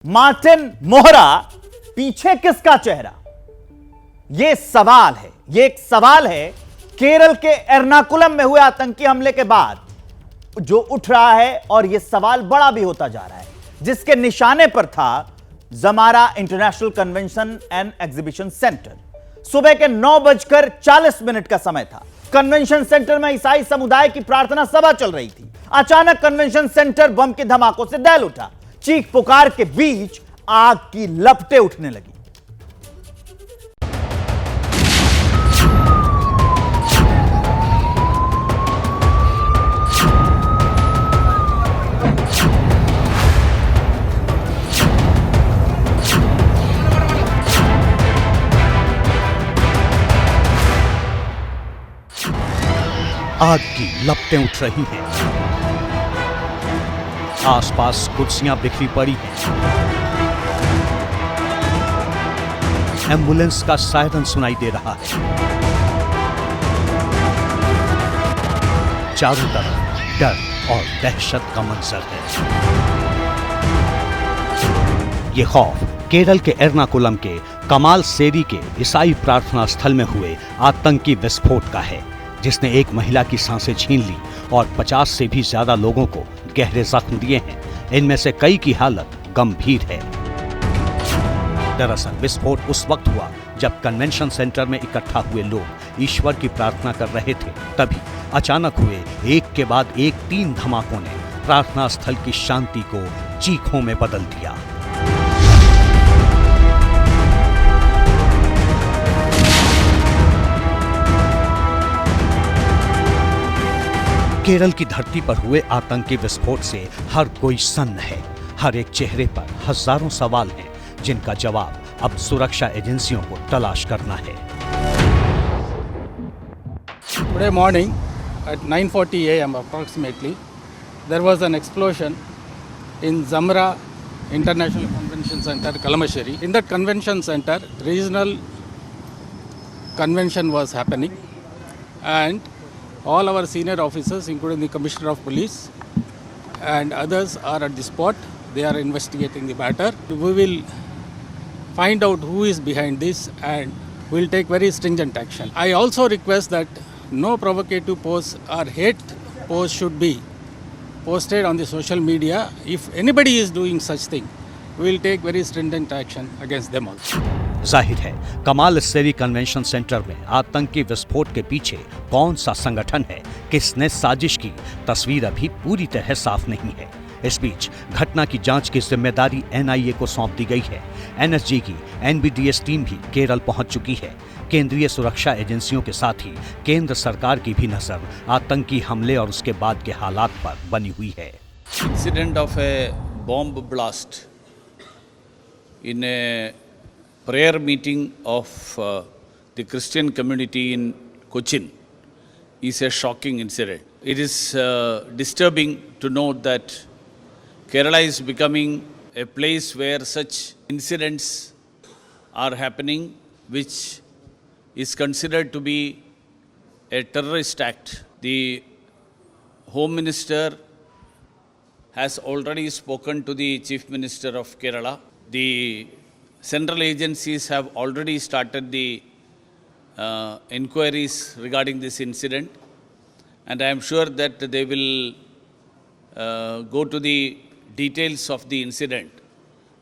Martin मोहरा पीछे किसका चेहरा? यह सवाल है। यह एक सवाल है केरल के एर्नाकुलम में हुए आतंकी हमले के बाद जो उठ रहा है, और यह सवाल बड़ा भी होता जा रहा है, जिसके निशाने पर था जमारा international convention and exhibition center. सुबह के 9:40 का समय था। कन्वेंशन सेंटर में ईसाई समुदाय की प्रार्थना सभा चल रही थी। अचानक कन्वेंशन सेंटर बम के धमाकों से दहल उठा। चीख पुकार के बीच आग की लपटें उठने लगी। आग की लपटें उठ रही हैं। आसपास कुर्सियां बिखरी पड़ी हैं। एम्बुलेंस का सायरन सुनाई दे रहा है। चारों तरफ डर और दहशत का मंजर है। ये खौफ केरल के एर्नाकुलम के कमाल सेरी के ईसाई प्रार्थना स्थल में हुए आतंकी विस्फोट का है, जिसने एक महिला की सांसें छीन ली और 50 से भी ज्यादा लोगों को गहरे जख्म दिए हैं। इनमें से कई की हालत गंभीर है। दरअसल विस्फोट उस वक्त हुआ जब कन्वेंशन सेंटर में इकट्ठा हुए लोग ईश्वर की प्रार्थना कर रहे थे। तभी अचानक हुए एक के बाद एक 3 धमाकों ने प्रार्थना स्थल की शांति को चीखों में बदल दिया। केरल की धरती पर हुए आतंकी विस्फोट से हर कोई सन्न है। हर एक चेहरे पर हजारों सवाल हैं, जिनका जवाब अब सुरक्षा एजेंसियों को तलाश करना है। Today morning at 9:40 a.m. approximately, there was an explosion in Zamra International Convention Center, Kalamassery. In that convention center, regional convention was happening, and all our senior officers, including the Commissioner of Police and others, are at the spot. They are investigating the matter. We will find out who is behind this and will take very stringent action. I also request that no provocative posts or hate posts should be posted on the social media. If anybody is doing such thing, we will take very stringent action against them also. जाहिर है कमाल सेरी convention centre में आतंकी विस्फोट के पीछे कौन सा संगठन है, किसने साजिश की, तस्वीर अभी पूरी तरह साफ नहीं है। इस बीच घटना की जांच की जिम्मेदारी NIA को सौंप दी गई है। NSG की NBDS टीम भी केरल पहुंच चुकी है। केंद्रीय सुरक्षा एजेंसियों के साथ ही केंद्र सरकार की भी नजर आतंकी हमले और उसके बाद के हालात पर बनी हुई है। Incident of a bomb blast in a prayer meeting of the Christian community in Cochin is a shocking incident. It is disturbing to note that Kerala is becoming a place where such incidents are happening, which is considered to be a terrorist act. The Home Minister has already spoken to the Chief Minister of Kerala. The central agencies have already started the inquiries regarding this incident, and I am sure that they will go to the details of the incident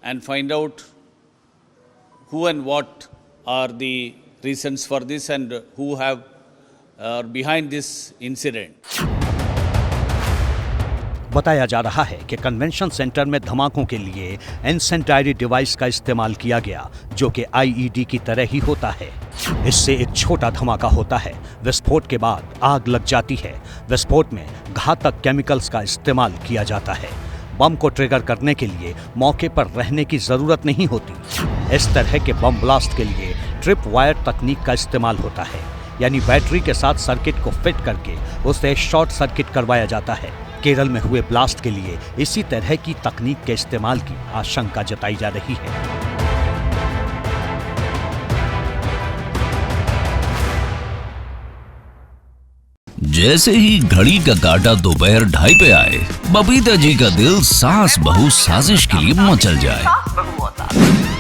and find out who and what are the reasons for this and who have behind this incident. बताया जा रहा है कि convention centre में धमाकों के लिए incendiary device का इस्तेमाल किया गया, जो कि IED की तरह ही होता है। इससे एक छोटा धमाका होता है, विस्फोट के बाद आग लग जाती है। विस्फोट में घातक केमिकल्स का इस्तेमाल किया जाता है। बम को ट्रिगर करने के लिए मौके पर रहने की जरूरत नहीं होती। इस तरह के बम ब्लास्ट के लिए ट्रिप वायर तकनीक का इस्तेमाल होता है, यानी बैटरी के साथ सर्किट को फिट करके उसे शॉर्ट सर्किट करवाया जाता है। केरल में हुए ब्लास्ट के लिए इसी तरह की तकनीक के इस्तेमाल की आशंका जताई जा रही है। जैसे ही घड़ी का काटा दोपहर 2:30 पे आए, बबीता जी का दिल सास बहू साजिश के लिए मचल जाए।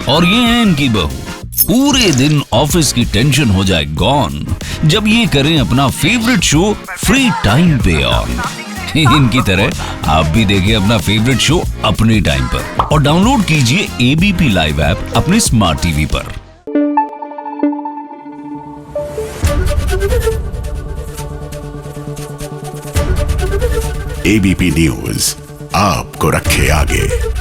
और ये है इनकी बहू। पूरे दिन ऑफिस की टेंशन हो जाए गॉन जब ये करें अपना फेवरेट शो फ्री टाइम पे ऑन। इनकी तरह आप भी देखिए अपना फेवरेट शो अपने टाइम पर और डाउनलोड कीजिए एबीपी लाइव ऐप अपने स्मार्ट टीवी पर। एबीपी न्यूज आपको रखे आगे।